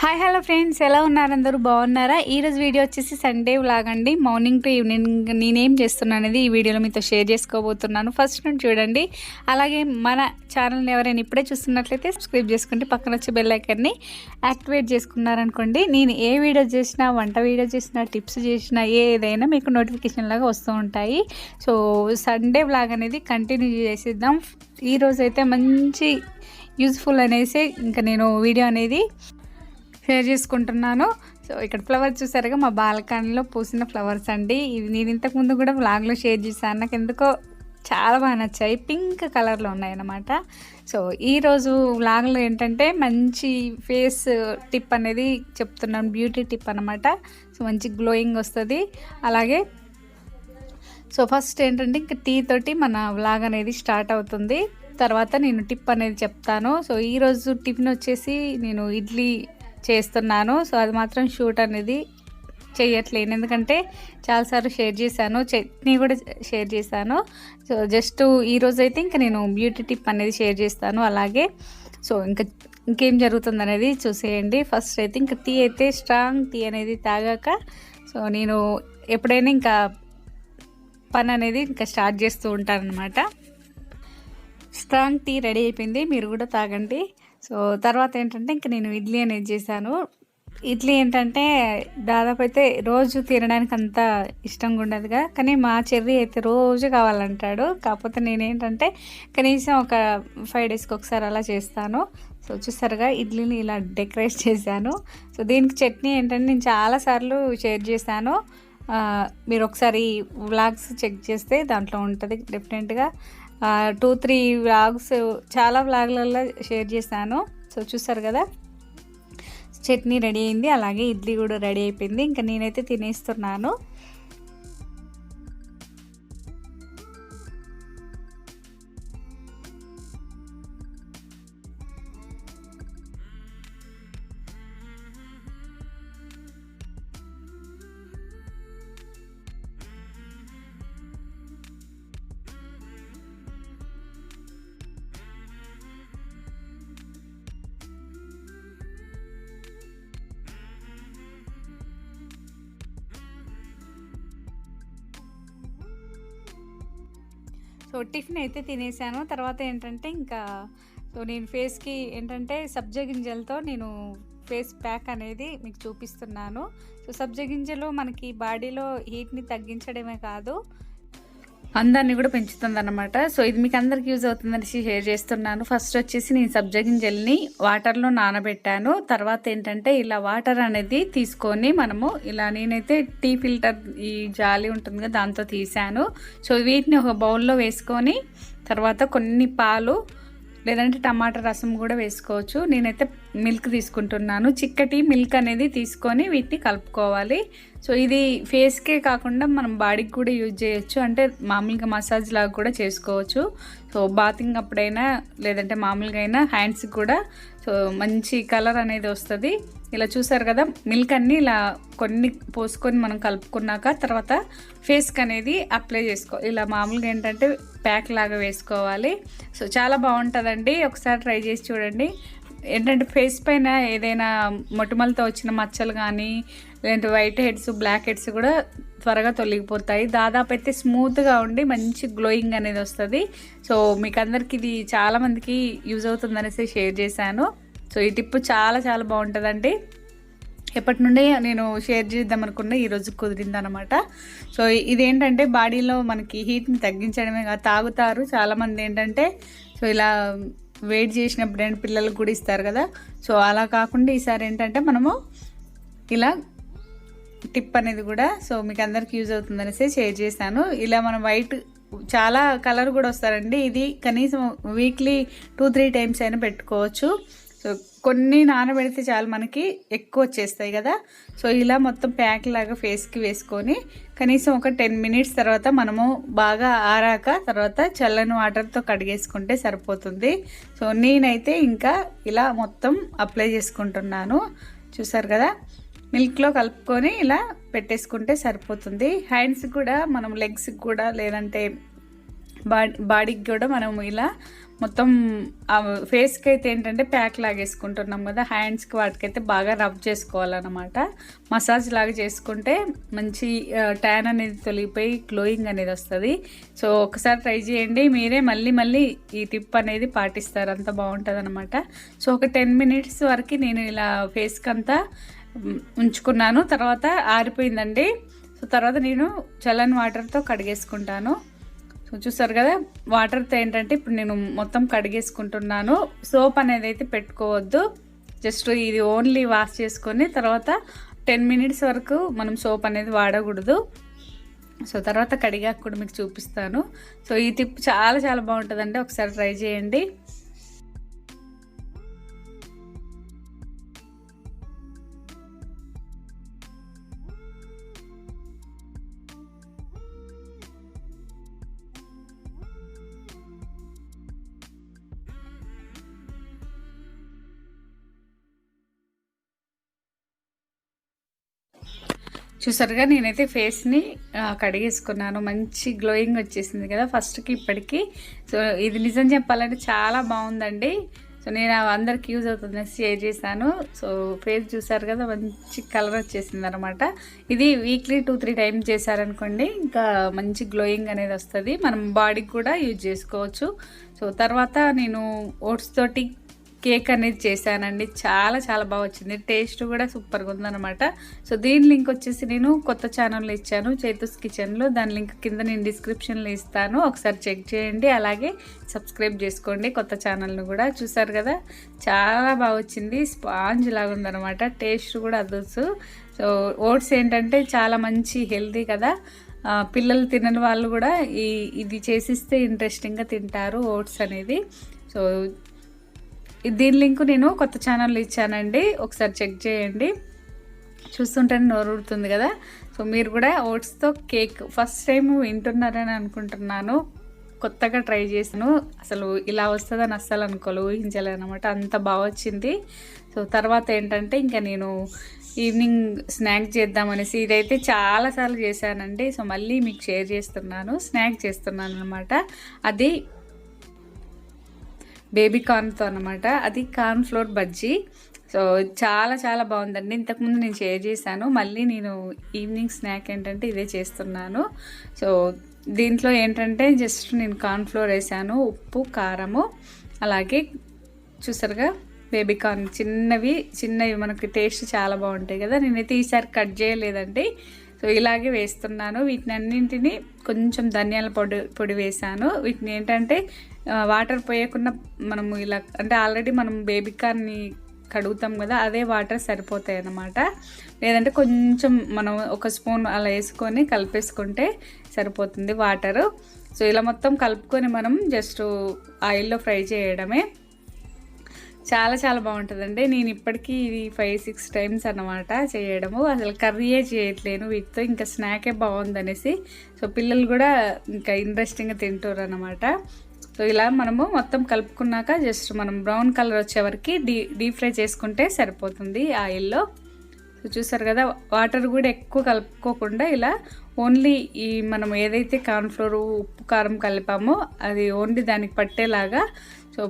Hi hello friends, ఎలా ఉన్నారు? అందరూ బాగున్నారా? ఈరోజు వీడియో వచ్చేసి సండే వ్లాగ్ అండి. మార్నింగ్ టు ఈవినింగ్ నేనేం చేస్తున్నాను అనేది ఈ వీడియోలో మీతో షేర్ చేసుకోబోతున్నాను. ఫస్ట్ నుండి చూడండి. అలాగే మన ఛానల్ని ఎవరైనా ఇప్పుడే చూస్తున్నట్లయితే సబ్స్క్రైబ్ చేసుకుంటే పక్కన వచ్చే బెల్ ఐకాన్ని యాక్టివేట్ చేసుకున్నారనుకోండి, నేను ఏ వీడియో చేసినా, వంట వీడియో చేసినా, టిప్స్ చేసినా, ఏదైనా మీకు నోటిఫికేషన్ లాగా వస్తూ ఉంటాయి. సో సండే వ్లాగ్ అనేది కంటిన్యూ చేసేద్దాం. ఈరోజు అయితే మంచి యూజ్ఫుల్ అనేసి ఇంకా నేను వీడియో అనేది షేర్ చేసుకుంటున్నాను. సో ఇక్కడ ఫ్లవర్స్ చూసారుగా, మా బాల్కనీలో పూసిన ఫ్లవర్స్ అండి. ఇవి నేను ఇంతకుముందు కూడా వ్లాగ్లో షేర్ చేశాను. నాకు ఎందుకో చాలా బాగా నచ్చాయి, పింక్ కలర్లో ఉన్నాయి అన్నమాట. సో ఈరోజు వ్లాగ్లో ఏంటంటే మంచి ఫేస్ టిప్ అనేది చెప్తున్నాను, బ్యూటీ టిప్ అనమాట. సో మంచి గ్లోయింగ్ వస్తుంది. అలాగే సో ఫస్ట్ ఏంటంటే ఇంకా టీ తోటి మన వ్లాగ్ అనేది స్టార్ట్ అవుతుంది. తర్వాత నేను టిప్ అనేది చెప్తాను. సో ఈరోజు టిఫిన్ వచ్చేసి నేను ఇడ్లీ చేస్తున్నాను. సో అది మాత్రం షూట్ అనేది చేయట్లేను, ఎందుకంటే చాలాసార్లు షేర్ చేశాను, చట్నీ కూడా షేర్ చేశాను. సో జస్ట్ ఈరోజు అయితే ఇంకా నేను బ్యూటీ టిప్ అనేది షేర్ చేస్తాను. అలాగే సో ఇంకేం జరుగుతుంది అనేది చూసేయండి. ఫస్ట్ అయితే ఇంకా టీ అయితే స్ట్రాంగ్ టీ అనేది తాగాక సో నేను ఎప్పుడైనా ఇంకా పని అనేది ఇంకా స్టార్ట్ చేస్తూ ఉంటాను అనమాట. స్ట్రాంగ్ టీ రెడీ అయిపోయింది, మీరు కూడా తాగండి. సో తర్వాత ఏంటంటే ఇంక నేను ఇడ్లీ అనేది చేశాను. ఇడ్లీ ఏంటంటే దాదాపు అయితే రోజు తినడానికి అంత ఇష్టంగా ఉండదుగా, కానీ మా చెర్రీ అయితే రోజు కావాలంటాడు. కాకపోతే నేనేంటంటే కనీసం ఒక 5 డేస్కి ఒకసారి అలా చేస్తాను. సో చూసారుగా ఇడ్లీని ఇలా డెకరేట్ చేశాను. సో దీనికి చట్నీ ఏంటంటే నేను చాలాసార్లు షేర్ చేశాను. మీరు ఒకసారి వ్లాగ్స్ చెక్ చేస్తే దాంట్లో ఉంటుంది డెఫినెట్గా. 2-3 వ్లాగ్స్ చాలా వ్లాగ్లలో షేర్ చేశాను. సో చూసారు కదా, చట్నీ రెడీ అయింది, అలాగే ఇడ్లీ కూడా రెడీ అయిపోయింది. ఇంకా నేనైతే తినేస్తున్నాను. సో టిఫిన్ అయితే తినేసాను. తర్వాత ఏంటంటే ఇంకా సో నేను ఫేస్కి ఏంటంటే సబ్జా గింజలతో నేను ఫేస్ ప్యాక్ అనేది మీకు చూపిస్తున్నాను. సో సబ్జా గింజలు మనకి బాడీలో హీట్ని తగ్గించడమే కాదు, అందాన్ని కూడా పెంచుతుంది అన్నమాట. సో ఇది మీకు అందరికి యూజ్ అవుతుందని షేర్ చేస్తున్నాను. ఫస్ట్ వచ్చేసి నేను సబ్జా గింజల్ని వాటర్లో నానబెట్టాను. తర్వాత ఏంటంటే ఇలా వాటర్ అనేది తీసుకొని మనము ఇలా, నేనైతే టీ ఫిల్టర్ ఈ జాలి ఉంటుంది కదా దాంతో తీసాను. సో వీటిని ఒక బౌల్లో వేసుకొని తర్వాత కొన్ని పాలు లేదంటే టమాటా రసం కూడా వేసుకోవచ్చు. నేనైతే మిల్క్ తీసుకుంటున్నాను. చిక్కటి మిల్క్ అనేది తీసుకొని వీటిని కలుపుకోవాలి. సో ఇది ఫేస్కే కాకుండా మనం బాడీకి కూడా యూజ్ చేయొచ్చు, అంటే మామూలుగా మసాజ్ లాగా కూడా చేసుకోవచ్చు. సో బాతింగ్ అప్పుడైనా లేదంటే మామూలుగా అయినా హ్యాండ్స్కి కూడా సో మంచి కలర్ అనేది వస్తుంది. ఇలా చూసారు కదా, మిల్క్ అన్నీ ఇలా కొన్ని పోసుకొని మనం కలుపుకున్నాక తర్వాత ఫేస్కి అనేది అప్లై చేసుకోవాలి. ఇలా మామూలుగా ఏంటంటే ప్యాక్ లాగా వేసుకోవాలి. సో చాలా బాగుంటుందండి, ఒకసారి ట్రై చేసి చూడండి. ఏంటంటే ఫేస్ పైన ఏదైనా మొటిమలతో వచ్చిన మచ్చలు కానీ లేదంటే వైట్ హెడ్స్, బ్లాక్ హెడ్స్ కూడా త్వరగా తొలగిపోతాయి. దాదాపు అయితే స్మూత్గా ఉండి మంచి గ్లోయింగ్ అనేది వస్తుంది. సో మీకు అందరికి ఇది చాలామందికి యూజ్ అవుతుంది అనేసి షేర్ చేశాను. సో ఈ టిప్ చాలా చాలా బాగుంటుందండి. ఎప్పటి నుండి నేను షేర్ చేద్దాం అనుకున్నా, ఈరోజు కుదిరింది అనమాట. సో ఇదేంటంటే బాడీలో మనకి హీట్ని తగ్గించడమే కాదు, తాగుతారు చాలామంది ఏంటంటే. సో ఇలా వెయిట్ చేసినప్పుడు ఏంటి పిల్లలకు కూడా ఇస్తారు కదా. సో అలా కాకుండా ఈసారి ఏంటంటే మనము ఇలా టిప్ అనేది కూడా సో మీకు అందరికి యూజ్ అవుతుంది అనేసి షేర్ చేశాను. ఇలా మనం వైట్ చాలా కలర్ కూడా వస్తారండి. ఇది కనీసం వీక్లీ 2-3 టైమ్స్ అయినా పెట్టుకోవచ్చు. సో కొన్ని నానబెడితే చాలు, మనకి ఎక్కువ వచ్చేస్తాయి కదా. సో ఇలా మొత్తం ప్యాక్ లాగా ఫేస్కి వేసుకొని కనీసం ఒక 10 మినిట్స్ తర్వాత మనము బాగా ఆరాక తర్వాత చల్లని వాటర్తో కడిగేసుకుంటే సరిపోతుంది. సో నేనైతే ఇంకా ఇలా మొత్తం అప్లై చేసుకుంటున్నాను. చూసారు కదా, మిల్క్లో కలుపుకొని ఇలా పెట్టేసుకుంటే సరిపోతుంది. హ్యాండ్స్కి కూడా మనం, లెగ్స్కి కూడా లేదంటే బాడీకి కూడా మనం ఇలా మొత్తం ఫేస్కి అయితే ఏంటంటే ప్యాక్ లాగేసుకుంటున్నాం కదా, హ్యాండ్స్కి వాటికైతే బాగా రబ్ చేసుకోవాలన్నమాట. మసాజ్ లాగా చేసుకుంటే మంచి ట్యాన్ అనేది తొలగిపోయి గ్లోయింగ్ అనేది వస్తుంది. సో ఒకసారి ట్రై చేయండి, మీరే మళ్ళీ మళ్ళీ ఈ టిప్ అనేది పాటిస్తారు, అంత బాగుంటుంది అనమాట. సో ఒక 10 మినిట్స్ వరకు నేను ఇలా ఫేస్కి అంతా ఉంచుకున్నాను. తర్వాత ఆరిపోయిందండి. సో తర్వాత నేను చల్లని వాటర్తో కడిగేసుకుంటాను. సో చూసారు కదా, వాటర్తో ఏంటంటే ఇప్పుడు నేను మొత్తం కడిగేసుకుంటున్నాను. సోప్ అనేది అయితే పెట్టుకోవద్దు, జస్ట్ ఇది ఓన్లీ వాష్ చేసుకొని తర్వాత 10 మినిట్స్ వరకు మనం సోప్ అనేది వాడకూడదు. సో తర్వాత కడిగాక కూడా మీకు చూపిస్తాను. సో ఈ టిప్ చాలా చాలా బాగుంటుందండి, ఒకసారి ట్రై చేయండి. చూసారుగా, నేనైతే ఫేస్ని కడిగేసుకున్నాను, మంచి గ్లోయింగ్ వచ్చేసింది కదా ఫస్ట్కి ఇప్పటికి. సో ఇది నిజం చెప్పాలంటే చాలా బాగుందండి. సో నేను అందరికి యూజ్ అవుతుందని షేర్ చేశాను. సో ఫేస్ చూసారు కదా, మంచి కలర్ వచ్చేసింది అనమాట. ఇది వీక్లీ 2-3 టైమ్స్ చేశారనుకోండి, ఇంకా మంచి గ్లోయింగ్ అనేది వస్తుంది, మనం బాడీకి కూడా యూజ్ చేసుకోవచ్చు. సో తర్వాత నేను ఓట్స్ తోటి కేక్ అనేది చేశానండి, చాలా చాలా బాగా వచ్చింది, టేస్ట్ కూడా సూపర్గా ఉందన్నమాట. సో దీని లింక్ వచ్చేసి నేను కొత్త ఛానల్లో ఇచ్చాను, చైతూస్ కిచెన్లో. దాని లింక్ కింద నేను డిస్క్రిప్షన్లో ఇస్తాను, ఒకసారి చెక్ చేయండి. అలాగే సబ్స్క్రైబ్ చేసుకోండి కొత్త ఛానల్ను కూడా. చూసారు కదా, చాలా బాగా వచ్చింది, స్పాంజ్ లాగా ఉందన్నమాట, టేస్ట్ కూడా అదొచ్చు. సో ఓట్స్ ఏంటంటే చాలా మంచి హెల్తీ కదా, పిల్లలు తినని వాళ్ళు కూడా ఇది చేసిస్తే ఇంట్రెస్టింగ్గా తింటారు ఓట్స్ అనేది. సో దీని లింక్ నేను కొత్త ఛానల్లో ఇచ్చానండి, ఒకసారి చెక్ చేయండి. చూస్తుంటేనే నోరుడుతుంది కదా. సో మీరు కూడా ఓట్స్తో కేక్ ఫస్ట్ టైం వింటున్నారని అనుకుంటున్నాను, కొత్తగా ట్రై చేశాను, అసలు ఇలా వస్తుందని అస్సలు ఊహించలేనమాట, అంత బాగా వచ్చింది. సో తర్వాత ఏంటంటే ఇంకా నేను ఈవినింగ్ స్నాక్ చేద్దామనేసి ఇదైతే చాలాసార్లు చేశానండి. సో మళ్ళీ మీకు షేర్ చేస్తున్నాను, స్నాక్ చేస్తున్నాను అనమాట. అది బేబీ కార్న్తో అనమాట, అది కార్న్ ఫ్లోర్ బజ్జీ. సో చాలా చాలా బాగుందండి, ఇంతకుముందు నేను షేర్ చేశాను, మళ్ళీ నేను ఈవినింగ్ స్నాక్ ఏంటంటే ఇదే చేస్తున్నాను. సో దీంట్లో ఏంటంటే జస్ట్ నేను కార్న్ ఫ్లోర్ వేసాను, ఉప్పు, కారము, అలాగే చూసారుగా బేబీ కార్న్ చిన్నవి మనకి టేస్ట్ చాలా బాగుంటాయి కదా. నేనైతే ఈసారి కట్ చేయలేదండి, సో ఇలాగే వేస్తున్నాను. వీటిని అన్నింటినీ కొంచెం ధనియాల పొడి వేసాను. వీటిని ఏంటంటే వాటర్ పోయకుండా మనము ఇలా అంటే ఆల్రెడీ మనం బేబీ కార్న్ని కడుగుతాం కదా, అదే వాటర్ సరిపోతాయి అన్నమాట. లేదంటే కొంచెం మనం ఒక స్పూన్ అలా వేసుకొని కలిపేసుకుంటే సరిపోతుంది వాటరు. సో ఇలా మొత్తం కలుపుకొని మనం జస్ట్ ఆయిల్లో ఫ్రై చేయడమే, చాలా చాలా బాగుంటుందండి. నేను ఇప్పటికీ ఇది 5-6 టైమ్స్ అన్నమాట చేయడము, అసలు కర్రీయే చేయట్లేను వీటితో, ఇంకా స్నాకే బాగుందనేసి. సో పిల్లలు కూడా ఇంకా ఇంట్రెస్టింగ్గా తింటారు అన్నమాట. సో ఇలా మనము మొత్తం కలుపుకున్నాక జస్ట్ మనం బ్రౌన్ కలర్ వచ్చేవరకు డీప్ ఫ్రై చేసుకుంటే సరిపోతుంది ఆయిల్లో. సో చూసారు కదా, వాటర్ కూడా ఎక్కువ కలుపుకోకుండా ఇలా ఓన్లీ ఈ మనం ఏదైతే కార్న్ఫ్లోర్, ఉప్పు, కారం కలిపామో అది ఓన్లీ దానికి పట్టేలాగా సో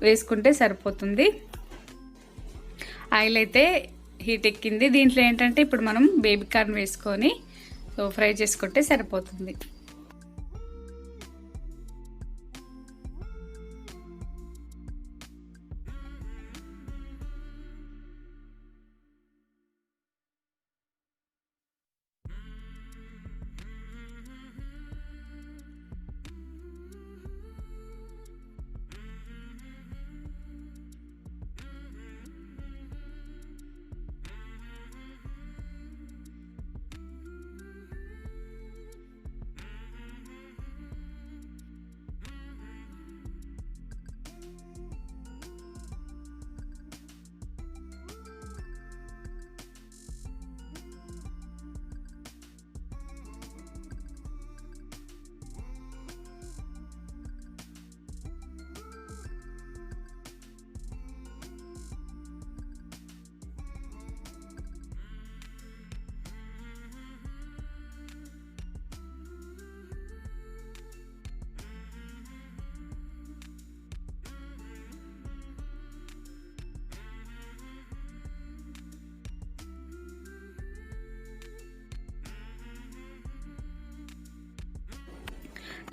వేసుకుంటే సరిపోతుంది. ఆయిల్ అయితే హీట్ ఎక్కింది, దీంట్లో ఏంటంటే ఇప్పుడు మనం బేబీ కార్న్ వేసుకొని సో ఫ్రై చేసుకుంటే సరిపోతుంది.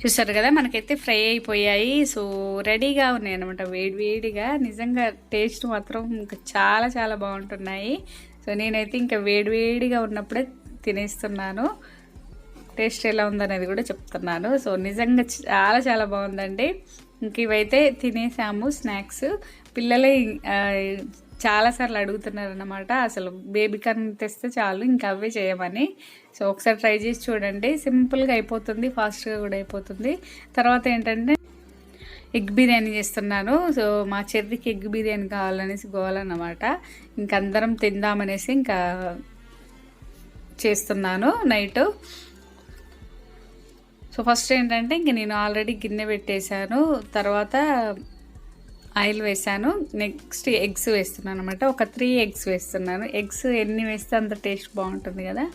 చూసారు కదా మనకైతే ఫ్రై అయిపోయాయి. సో రెడీగా ఉన్నాయి అనమాట, వేడివేడిగా. నిజంగా టేస్ట్ మాత్రం ఇంకా చాలా చాలా బాగుంటున్నాయి. సో నేనైతే ఇంకా వేడివేడిగా ఉన్నప్పుడే తినేస్తున్నాను. టేస్ట్ ఎలా ఉందనేది కూడా చెప్తున్నాను. సో నిజంగా చాలా చాలా బాగుందండి. ఇంక ఇవైతే తినేసాము స్నాక్స్. పిల్లలే చాలాసార్లు అడుగుతున్నారు అన్నమాట, అసలు బేబీ కార్న్ తెస్తే చాలు ఇంకా అవే చేయమని. సో ఒకసారి ట్రై చేసి చూడండి, సింపుల్గా అయిపోతుంది, ఫాస్ట్గా కూడా అయిపోతుంది. తర్వాత ఏంటంటే ఎగ్ బిర్యానీ చేస్తున్నాను. సో మా చెర్రీకి ఎగ్ బిర్యానీ కావాలనేసి గోవాలన్నమాట. ఇంక అందరం తిందామనేసి ఇంకా చేస్తున్నాను నైట్. సో ఫస్ట్ ఏంటంటే ఇంక నేను ఆల్రెడీ గిన్నె పెట్టేశాను, తర్వాత ఆయిల్ వేసాను, నెక్స్ట్ ఎగ్స్ వేస్తున్నాను అనమాట. ఒక 3 ఎగ్స్ వేస్తున్నాను. ఎగ్స్ ఎన్ని వేస్తే అంత టేస్ట్ బాగుంటుంది కదా.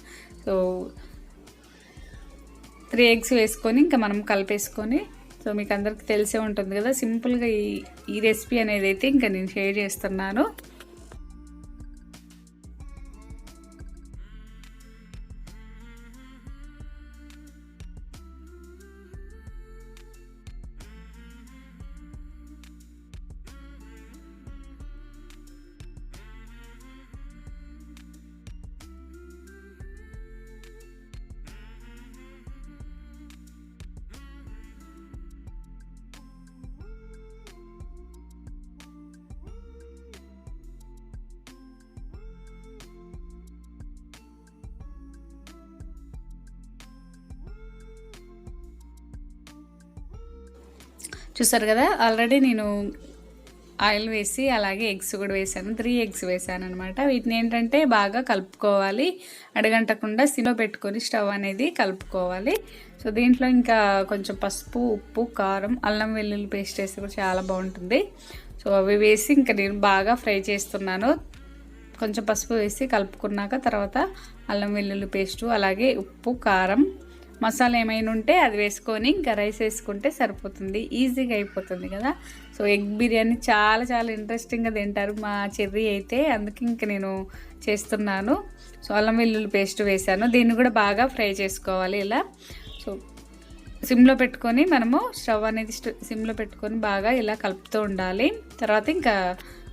సో 3 ఎగ్స్ వేసుకొని ఇంకా మనం కలిపేసుకొని, సో మీకు అందరికి తెలిసే ఉంటుంది కదా, సింపుల్గా ఈ రెసిపీ అనేది అయితే ఇంకా నేను షేర్ చేస్తున్నాను. చూసారు కదా, ఆల్రెడీ నేను ఆయిల్ వేసి అలాగే ఎగ్స్ కూడా వేసాను. 3 ఎగ్స్ వేసాను అనమాట. వీటిని ఏంటంటే బాగా కలుపుకోవాలి, అడగంటకుండా సిమ్లో పెట్టుకొని స్టవ్ అనేది కలుపుకోవాలి. సో దీంట్లో ఇంకా కొంచెం పసుపు, ఉప్పు, కారం, అల్లం వెల్లుల్లి పేస్ట్ వేస్తే కూడా చాలా బాగుంటుంది. సో అవి వేసి ఇంకా నేను బాగా ఫ్రై చేస్తున్నాను. కొంచెం పసుపు వేసి కలుపుకున్నాక తర్వాత అల్లం వెల్లుల్లి పేస్టు, అలాగే ఉప్పు, కారం, మసాలా ఏమైనా ఉంటే అది వేసుకొని ఇంకా రైస్ వేసుకుంటే సరిపోతుంది, ఈజీగా అయిపోతుంది కదా. సో ఎగ్ బిర్యానీ చాలా చాలా ఇంట్రెస్టింగ్గా తింటారు మా చెర్రీ అయితే, అందుకే ఇంకా నేను చేస్తున్నాను. సో అల్లం వెల్లుల్లి పేస్ట్ వేసాను, దీన్ని కూడా బాగా ఫ్రై చేసుకోవాలి ఇలా. సో సిమ్లో పెట్టుకొని మనము స్టవ్ అనేది సిమ్లో పెట్టుకొని బాగా ఇలా కలుపుతూ ఉండాలి. తర్వాత ఇంకా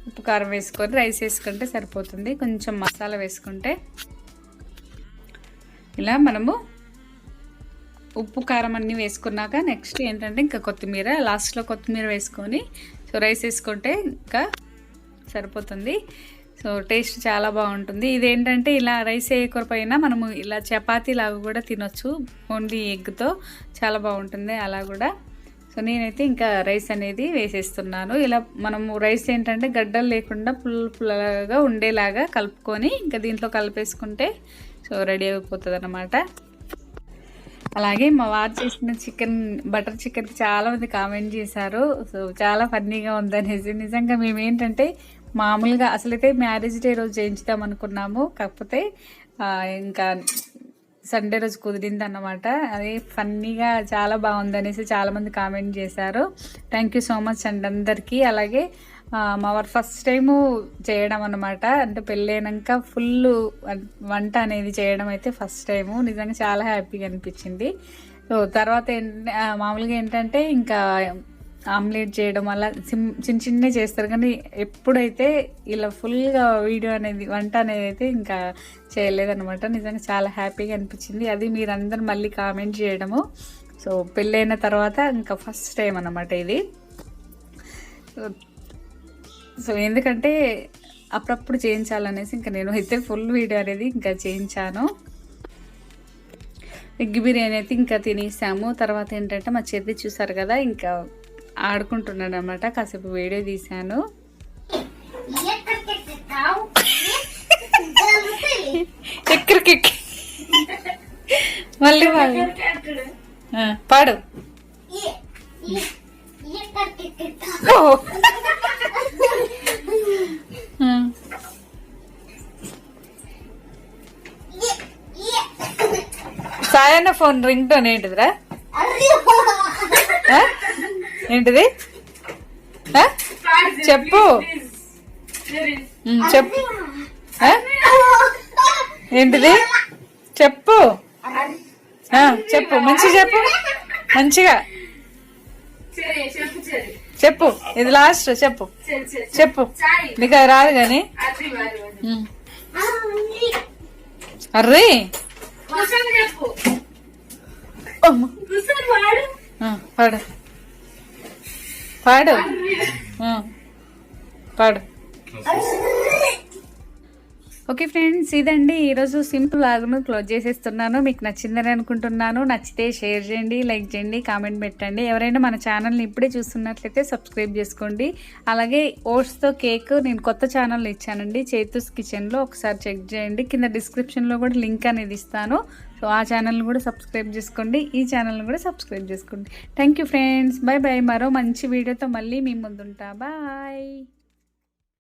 ఉప్పు కారం వేసుకొని రైస్ వేసుకుంటే సరిపోతుంది. కొంచెం మసాలా వేసుకుంటే ఇలా మనము ఉప్పు కారం అన్నీ వేసుకున్నాక నెక్స్ట్ ఏంటంటే ఇంకా కొత్తిమీర, లాస్ట్లో కొత్తిమీర వేసుకొని సో రైస్ వేసుకుంటే ఇంకా సరిపోతుంది. సో టేస్ట్ చాలా బాగుంటుంది. ఇదేంటంటే ఇలా రైస్ వేయకపోయినా మనము ఇలా చపాతీ లాగా కూడా తినొచ్చు, ఓన్లీ ఎగ్తో చాలా బాగుంటుంది అలా కూడా. సో నేనైతే ఇంకా రైస్ అనేది వేసేస్తున్నాను. ఇలా మనము రైస్ ఏంటంటే గడ్డలు లేకుండా పుల్లగా ఉండేలాగా కలుపుకొని ఇంకా దీంట్లో కలిపేసుకుంటే సో రెడీ అయిపోతుంది అన్నమాట. అలాగే మా వారు చేసిన బటర్ చికెన్కి చాలామంది కామెంట్ చేశారు. సో చాలా ఫన్నీగా ఉందనేసి. నిజంగా మేము ఏంటంటే మామూలుగా అసలైతే మ్యారేజ్ డే రోజు చేయించుదాం అనుకున్నాము, కాకపోతే ఇంకా సండే రోజు కుదిరింది అన్నమాట. అది ఫన్నీగా చాలా బాగుందనేసి చాలామంది కామెంట్ చేశారు. థ్యాంక్ యూ సో మచ్ అండి అందరికీ. అలాగే మా వారు ఫస్ట్ టైము చేయడం అన్నమాట, అంటే పెళ్ళైనాక ఫుల్ వంట అనేది చేయడం అయితే ఫస్ట్ టైము. నిజంగా చాలా హ్యాపీగా అనిపించింది. సో తర్వాత మామూలుగా ఏంటంటే ఇంకా ఆమ్లెట్ చేయడం అలా చిన్న చేస్తారు, కానీ ఎప్పుడైతే ఇలా ఫుల్గా వీడియో అనేది వంట అనేది అయితే ఇంకా చేయలేదన్నమాట. నిజంగా చాలా హ్యాపీగా అనిపించింది. అది మీరందరూ మళ్ళీ కామెంట్ చేయడము. సో పెళ్ళైన తర్వాత ఇంకా ఫస్ట్ టైం అన్నమాట ఇది. సో ఎందుకంటే అప్పుడప్పుడు చేయించాలనేసి ఇంకా నేను అయితే ఫుల్ వీడియో అనేది ఇంకా చేయించాను. ఎగ్ బిర్యానీ అయితే ఇంకా తినేసాము. తర్వాత ఏంటంటే మా చెర్రీ చూసారు కదా, ఇంకా ఆడుకుంటున్నాడు అనమాట. కాసేపు వీడియో తీశాను. ఎక్కడికి మళ్ళీ పాడు. సాయన్న ఫోన్ రింగ్ టోన్ ఏంటిదిరా? ఏంటిది చెప్పు చెప్పు ఏంటిది చెప్పు చెప్పు మంచి చెప్పు మంచిగా చెప్పు, ఇది లాస్ట్ చెప్పు చెప్పు, నీకు అది రాదు కానీ. అర్రే పాడు పాడు పాడు. ఓకే ఫ్రెండ్స్, ఇదండి ఈరోజు సింపుల్ లాగును క్లోజ్ చేసేస్తున్నాను. మీకు నచ్చిందని అనుకుంటున్నాను. నచ్చితే షేర్ చేయండి, లైక్ చేయండి, కామెంట్ పెట్టండి. ఎవరైనా మన ఛానల్ని ఇప్పుడే చూస్తున్నట్లయితే సబ్స్క్రైబ్ చేసుకోండి. అలాగే ఓట్స్తో కేక్ నేను కొత్త ఛానల్ ఇచ్చానండి, చైతూస్ కిచెన్లో, ఒకసారి చెక్ చేయండి. కింద డిస్క్రిప్షన్లో కూడా లింక్ అనేది ఇస్తాను. సో ఆ ఛానల్ని కూడా సబ్స్క్రైబ్ చేసుకోండి, ఈ ఛానల్ని కూడా సబ్స్క్రైబ్ చేసుకోండి. Thank you friends, bye bye. మరో మంచి వీడియోతో మళ్ళీ మీ ముందుంటా. బాయ్.